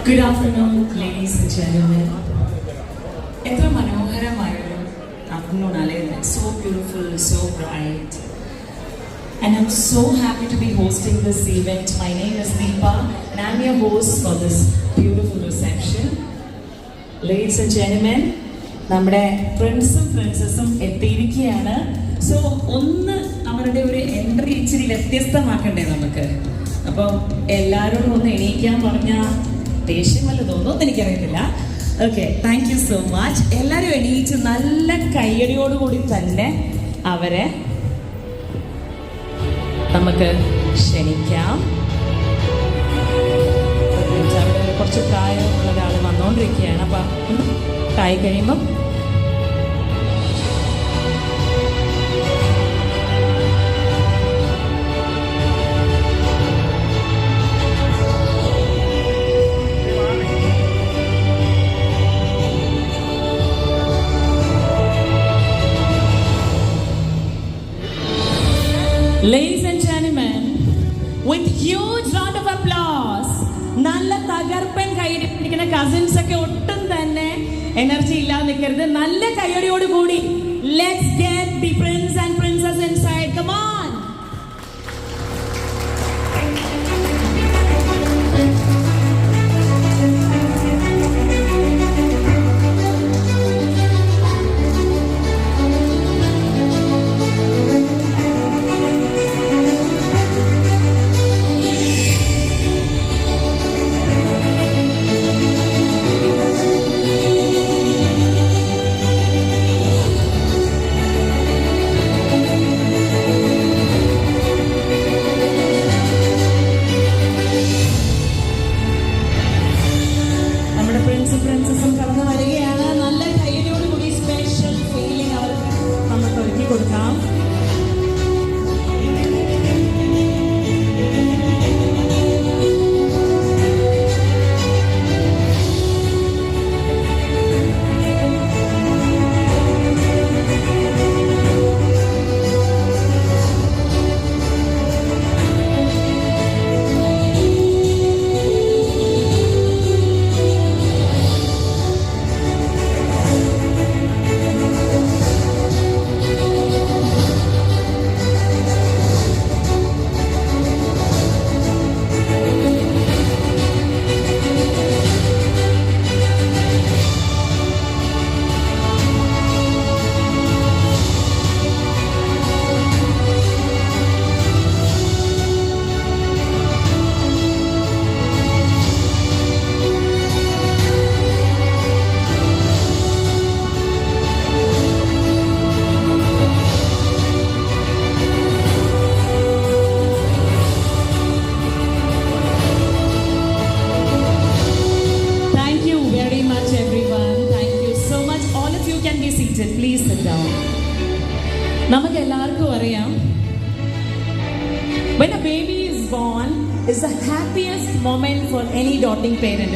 Good afternoon, ladies and gentlemen. എത്ര മനോഹരമായൊരു afternoon അല്ലേ? So beautiful, so bright. And I'm so happy to be hosting this event. My name is Deepa and I'm your host for this beautiful reception. Ladies and gentlemen, നമ്മുടെ ഫ്രണ്ട്സും ഫ്രണ്ട്സസും എത്തിയിരിക്കുകയാണ്. So ഒന്ന് അവരുടെ ഒരു entry ഇച്ചിരി വ്യത്യസ്തമാക്കണ്ടേ നമുക്ക്. അപ്പം എല്ലാവരോടും ഒന്ന് എണീക്കാൻ പറഞ്ഞാൽ ദേഷ്യം വല്ല തോന്നുമെന്ന് എനിക്കറിയത്തില്ല. Okay, thank you so much. എല്ലാവരും എണീച്ച് നല്ല കയ്യടിയോടുകൂടി തന്നെ അവരെ നമുക്ക് ക്ഷണിക്കാം. അവിടെ കുറച്ച് പ്രായമുള്ള ഒരാൾ വന്നുകൊണ്ടിരിക്കുകയാണ്. അപ്പം ആയി കഴിയുമ്പം Ladies and gentlemen, with huge round of applause, നല്ല തകർപ്പൻ കൈയടിക്കുന്ന കസിൻസ് ഒക്കെ ഒട്ടും തന്നെ എനർജി ഇല്ലാതെ നിൽക്കരുത്. നല്ല കയ്യടിയോട് കൂടി let's get the prince and princess inside. Come on. പ്രിൻസസും കടന്നു വരികയാണ്. നല്ല കയ്യടിയോട് കൂടി സ്പെഷ്യൽ ഫീലിംഗ് അവർക്ക് നമുക്ക് ഒരുക്കി കൊടുക്കാം. Please sit down. നമുക്ക് എല്ലാവർക്കും അറിയാം, when a baby is born is the happiest moment for any doting parent.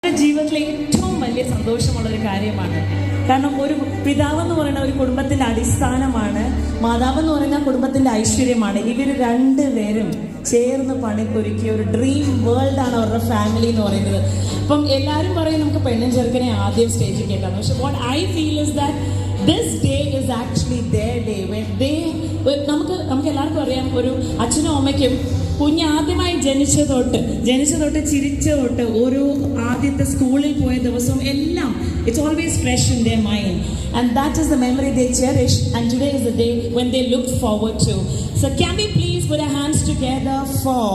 ഒരു ജീവിതത്തിലെ ഏറ്റവും വലിയ സന്തോഷമുള്ള ഒരു കാര്യമാണ്. കാരണം ഒരു പിതാവെന്ന് പറയുന്ന ഒരു കുടുംബത്തിന്റെ അടിസ്ഥാനമാണ്, മാതാവെന്ന് പറയുന്ന കുടുംബത്തിന്റെ ഐശ്വര്യമാണ്. ഇവർ രണ്ടുപേരും ചേർന്ന് പണിക്കൊരുക്കിയ ഒരു ഡ്രീം വേൾഡ് ആണ് അവരുടെ ഫാമിലി എന്ന് പറയുന്നത്. അപ്പം എല്ലാവരും പറയും നമുക്ക് പെണ്ണും ചെറുക്കനെ ആദ്യം സ്റ്റേജിൽ കേട്ടാണ്. പക്ഷെ what I feel is that this day is actually their day when they നമുക്ക് എല്ലാവർക്കും അറിയാം, ഒരു അച്ഛനും അമ്മയ്ക്കും കുഞ്ഞ് ആദ്യമായി ജനിച്ച തൊട്ട് ചിരിച്ച തൊട്ട് ഓരോ ആദ്യത്തെ സ്കൂളിൽ പോയ ദിവസവും എല്ലാം it's always fresh in their mind, and that is the memory they cherish, and today is the day when they look forward to. So can we please put our hands together for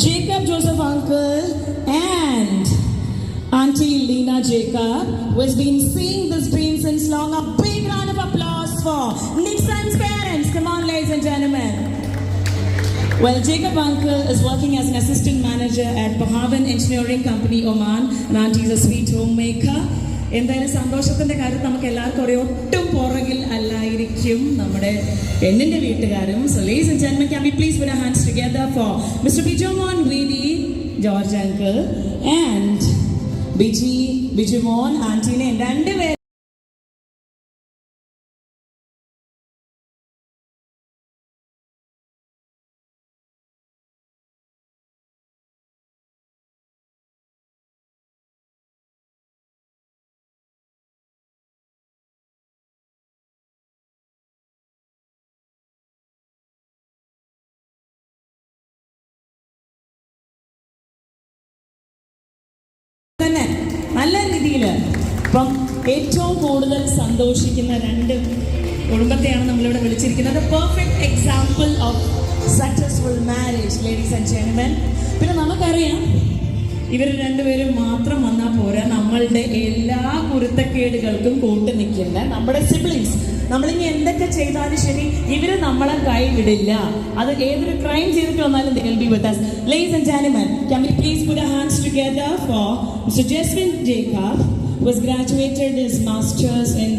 Jacob Joseph uncle and Auntie Lena Jacob, who has been seeing this dream since long. A big round of applause for Nixon's parents. Come on, ladies and gentlemen. Well, Jacob uncle is working as an assistant manager at Pahavan Engineering Company, Oman, and Auntie is a sweet homemaker. എന്തായാലും സന്തോഷത്തിന്റെ കാര്യം നമുക്ക് എല്ലാവർക്കും അറിയാം, ഒട്ടും പുറകിൽ അല്ലായിരിക്കും നമ്മുടെ പെണ്ണിന്റെ വീട്ടുകാരും. So ladies and gentlemen, can we please put our hands together for Mr. Bijumon Vidi, George uncle, and Bijumon auntie. അപ്പം ഏറ്റവും കൂടുതൽ സന്തോഷിക്കുന്ന രണ്ട് കുടുംബത്തെയാണ് നമ്മളിവിടെ വിളിച്ചിരിക്കുന്നത്. Perfect example of successful marriage, ladies and gentlemen. പിന്നെ നമുക്കറിയാം ഇവർ രണ്ടുപേരും മാത്രം വന്നാൽ പോരാ, നമ്മളുടെ എല്ലാ കുരുത്തക്കേടുകൾക്കും കൂട്ട് നിൽക്കേണ്ട നമ്മുടെ സിബ്ലിങ്സ്. നമ്മളിനി എന്തൊക്കെ ചെയ്താലും ശരി, ഇവർ നമ്മളെ കൈവിടില്ല. അത് ഏതൊരു ക്രൈം ചെയ്തിട്ട് വന്നാലും they will be with us. Ladies and gentlemen, can we please put our hands together for Mr. Jeswin Jacob, who has graduated his masters in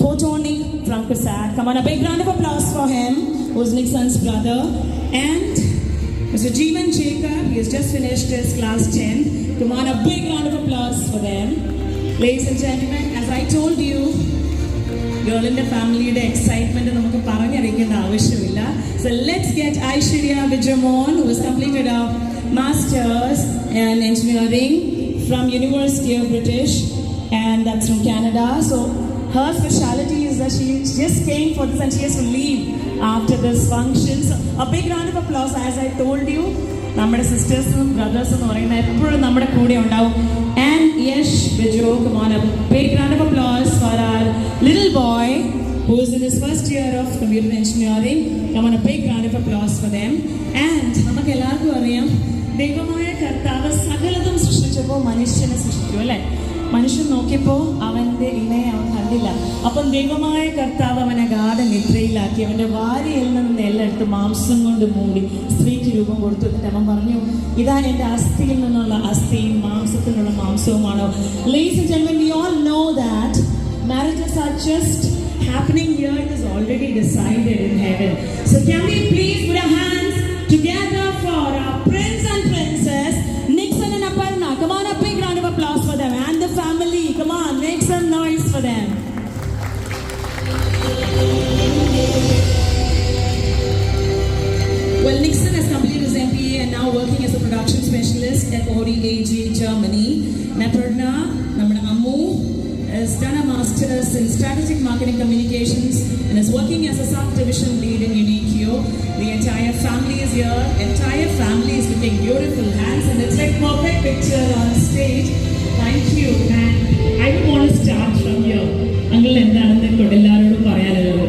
photonic from CUSAT. Come on, a big round of applause for him, who's Nixon's brother. And Mr. Jeevan Jacob, he has just finished his class 10. Come on, a big round of applause for them. Ladies and gentlemen, as I told you, ഗേളിൻ്റെ ഫാമിലിയുടെ excitement നമുക്ക് പറഞ്ഞറിയിക്കേണ്ട ആവശ്യമില്ല. So let's get Aishwarya Vijamon, who has completed a master's in engineering from University of British, and that's from Canada. So her speciality is that she just came for this and she has to leave after this function. So a big round of applause. As I told you, നമ്മുടെ സിസ്റ്റേഴ്സും ബ്രദേഴ്സും എന്ന് പറയുന്നത് എപ്പോഴും നമ്മുടെ കൂടെ ഉണ്ടാവും. And Yash Bijo, come on, a big round of applause for our little boy who is in his first year of computer engineering. Come on, a big round of applause for them. And നമുക്ക് എല്ലാവർക്കും അറിയാം, ദൈവമായ കർത്താവ് സകലതും സൃഷ്ടിച്ചപ്പോൾ മനുഷ്യനെ സൃഷ്ടിച്ചു, അല്ലേ? മനുഷ്യൻ നോക്കിയപ്പോൾ അവൻ്റെ ഇണയെ അവൻ കണ്ടില്ല. അപ്പം ദൈവമായ കർത്താവ് അവനെ ഗാഢ നിദ്രയിലാക്കി, അവൻ്റെ വാരിയിൽ നിന്ന് എല്ലാം എടുത്ത് മാംസം കൊണ്ട് മൂടി സ്ത്രീക്ക് രൂപം കൊടുത്തു. എന്നിട്ട് അവൻ പറഞ്ഞു, ഇതാ എൻ്റെ അസ്ഥിയിൽ നിന്നുള്ള അസ്ഥിയും മാംസത്തിനുള്ള മാംസവുമാണോ. Ladies and gentlemen, we all know that marriages are just happening here. It is already decided in heaven. So can we please put our hands together for our prince and princess, Nixon and Aparna. Come on, a big round of applause for them. And the family, come on, make some noise for them. Well, Nixon has completed his MBA and now working as a production specialist at Audi AG, Germany. Aparna, നമ്മുടെ Ammu, has done a master's in strategic marketing communications and is working as a subdivision lead in Uniqlo. The entire family is here. Entire family is looking beautiful. Hands, and it's like perfect picture on stage. Thank you. And I would want to start from here. Uncle, എന്താണെന്ന് ഇപ്പോൾ എല്ലാവരോടും പറയാനുള്ളത്?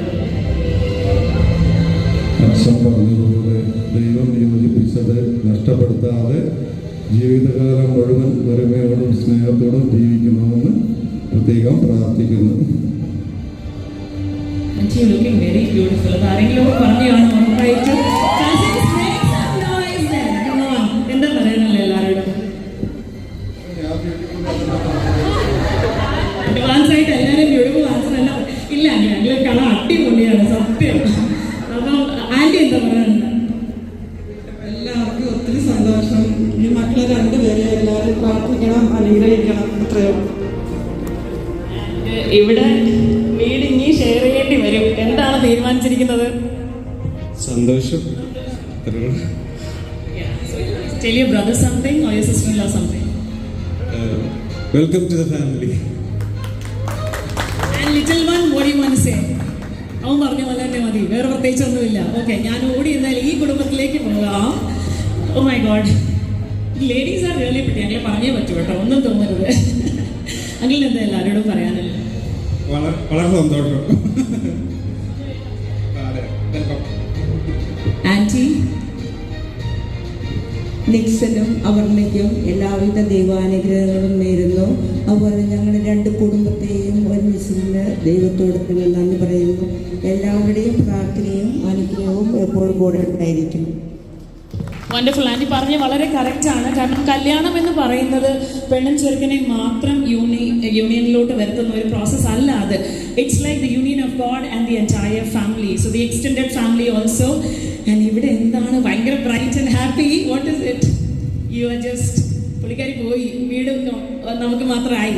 അച്ഛൻ പറഞ്ഞതുപോലെ ദൈവം യോജിപ്പിച്ചത് നഷ്ടപ്പെടുത്താതെ ജീവിതകാലം മുഴുവൻ ഒരുമയോടും സ്നേഹത്തോടും ജീവിക്കണമെന്ന് പ്രത്യേകം പ്രാർത്ഥിക്കുന്നു. Looking very beautiful. ആരെങ്കിലും പറഞ്ഞാണ് ഉറപ്പായിട്ടും എന്താ പറയാനല്ലേ എല്ലാവരോടും അഡ്വാൻസ് ആയിട്ട് എല്ലാവരും ബ്യൂട്ടിഫുൾ ആൻസർ എല്ലാം ഇല്ല. ഞങ്ങൾ കള അടിപൊളിയാണ് സത്യം. അപ്പം ആന്റി എന്താ പറയാനുണ്ട്? എല്ലാവർക്കും ഒത്തിരി സന്തോഷം. ഈ മക്കളെ രണ്ടുപേരെ എല്ലാവരും പ്രാർത്ഥിക്കണം, അനുഗ്രഹിക്കണം. അത്രയോ. ഇവിടെ വീട് ഇനി ഷെയർ ചെയ്യേണ്ടി വരും. എന്താണ് തീരുമാനിച്ചിരിക്കുന്നത്? സന്തോഷം. Tell your brother something or your sister-in-law something. Welcome to the family. And little one, what do you want to say? അവൻ പറഞ്ഞ പോലെ തന്നെ മതി, വേറെ പ്രത്യേകിച്ചൊന്നുമില്ല. ഓക്കെ, ഞാൻ ഓടി എന്തായാലും ഈ കുടുംബത്തിലേക്ക് പോകാം. Oh my God, ladies are really പറ്റി. ഞങ്ങളെ പറഞ്ഞേ പറ്റൂ കേട്ടോ, ഒന്നും തോന്നരുത്. അങ്ങനെ എന്താ എല്ലാവരോടും പറയാനല്ലേ? വളരെ സന്തോഷം. ആന്റി, നിക്സനും അവർണയ്ക്കും എല്ലാവിധ ദൈവാനുഗ്രഹങ്ങളും നേരുന്നു. അതുപോലെ ഞങ്ങളുടെ രണ്ട് കുടുംബത്തെയും ഒരുമിച്ച് ദൈവത്തോട് നന്ദി പറയുന്നു. എല്ലാവരുടെയും പ്രാർത്ഥനയും അനുഗ്രഹവും എപ്പോഴും കൂടെ ഉണ്ടായിരിക്കും. വണ്ടർഫുൾ. ആൻറ്റി പറഞ്ഞ് വളരെ കറക്റ്റാണ്. കാരണം കല്യാണം എന്ന് പറയുന്നത് പെണ്ണും ചെറുക്കനെ മാത്രം യൂണിയനിലോട്ട് വരുത്തുന്ന ഒരു പ്രോസസ്സ് അല്ല അത്. It's like the union of God and the entire family. So the extended family also. And ഇവിടെ എന്താണ് ഭയങ്കര bright and happy. What is it? You are just പുള്ളിക്കാരി പോയി, വീട് നമുക്ക് മാത്രമായി.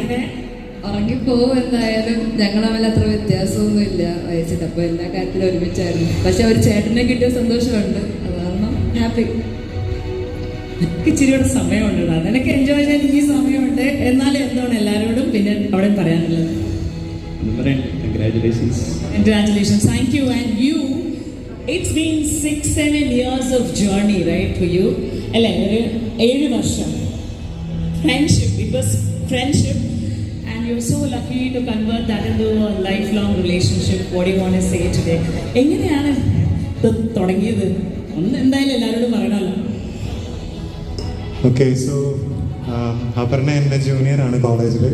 ഉറങ്ങിപ്പോവും. എന്തായാലും ഞങ്ങൾ തമ്മിൽ അത്ര വ്യത്യാസമൊന്നുമില്ല വയസ്സിൽ. അപ്പോൾ എല്ലാ കാര്യത്തിലും ഒരുമിച്ചായിരുന്നു. പക്ഷെ ഒരു ചേട്ടനെ കിട്ടിയ സന്തോഷമുണ്ട്. അത് കാരണം ഹാപ്പി. എനിക്ക് ഇച്ചിരിയോടെ സമയമുണ്ട്. നിനക്ക് എൻജോയ് ചെയ്യാൻ ഈ സമയമുണ്ട്. എന്നാലും എന്താണ് എല്ലാവരോടും പിന്നെ അവിടെ പറയാനുള്ളത്? Congratulations. Thank you. And you, it's been 6-7 years of journey, right, for you? അല്ലേ, ഒരു 7 വർഷം friendship. It was friendship and you're so lucky to convert that into a lifelong relationship. What do you want to say today? എങ്ങനെയാണ് ഇത് തുടങ്ങിയത്? ഒന്ന് എന്തായാലും എല്ലാവരോടും പറയണമല്ലോ. ഓക്കെ, സോ അപർണ എൻ്റെ ജൂനിയറാണ് കോളേജിൽ.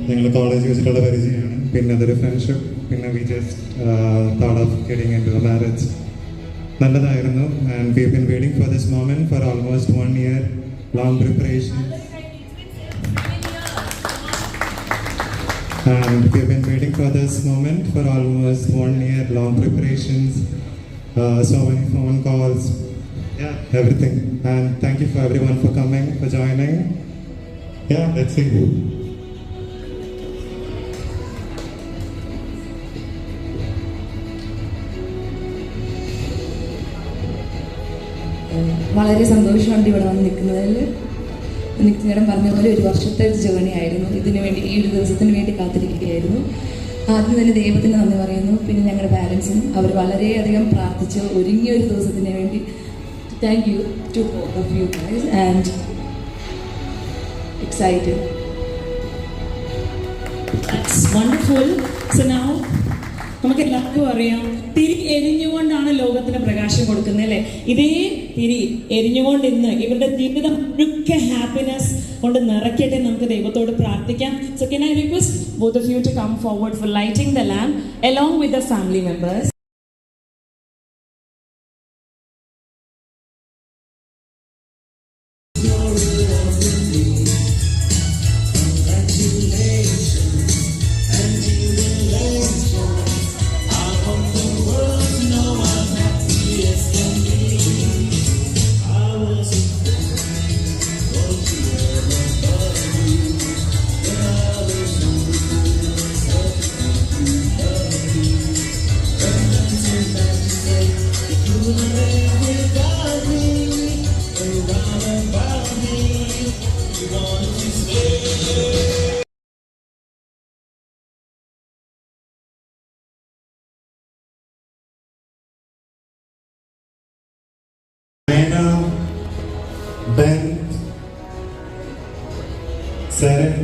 ഞങ്ങൾ കോളേജ് വെച്ചിട്ടുള്ള പരിചയമാണ്. പിന്നെ അതൊരു ഫ്രണ്ട്ഷിപ്പ്. പിന്നെ we just thought of getting into a marriage. നല്ലതായിരുന്നു. And we have been waiting for this moment for almost 1 year. Long preparation. And we have been waiting for this moment for almost 1 year. Long preparations, so many phone calls, yeah, everything. And thank you for everyone for coming, for joining. Yeah, that's it. വളരെ സന്തോഷമുണ്ട് ഇവിടെ വന്ന് നിൽക്കുന്നതിൽ. നിത്യനേരം പറഞ്ഞ പോലെ ഒരു വർഷത്തെ journey ആയിരുന്നു. ഇതിനു വേണ്ടി, ഈ ഒരു ദിവസത്തിന് വേണ്ടി കാത്തിരിക്കുകയായിരുന്നു. ആദ്യം തന്നെ ദൈവത്തിന് നന്ദി പറയുന്നു. പിന്നെ ഞങ്ങളുടെ പാരൻസിനും, അവർ വളരെയധികം പ്രാർത്ഥിച്ച് ഒരുങ്ങിയ ഒരു ദിവസത്തിന് വേണ്ടി. Thank you to both of you guys and excited. That's wonderful. So now നമുക്ക് എല്ലാവർക്കും അറിയാം, തിരി എരിഞ്ഞുകൊണ്ടാണ് ലോകത്തിന് പ്രകാശം കൊടുക്കുന്നത് അല്ലേ? ഇതേ തിരി എരിഞ്ഞുകൊണ്ട് ഇന്ന് ഇവരുടെ ജീവിതം മുഴുക്കെ ഹാപ്പിനെസ് കൊണ്ട് നിറയ്ക്കട്ടെ. നമുക്ക് ദൈവത്തോട് പ്രാർത്ഥിക്കാം. So can I request both of you to come forward for lighting the lamp along with the family members. Diana, Ben, Saren,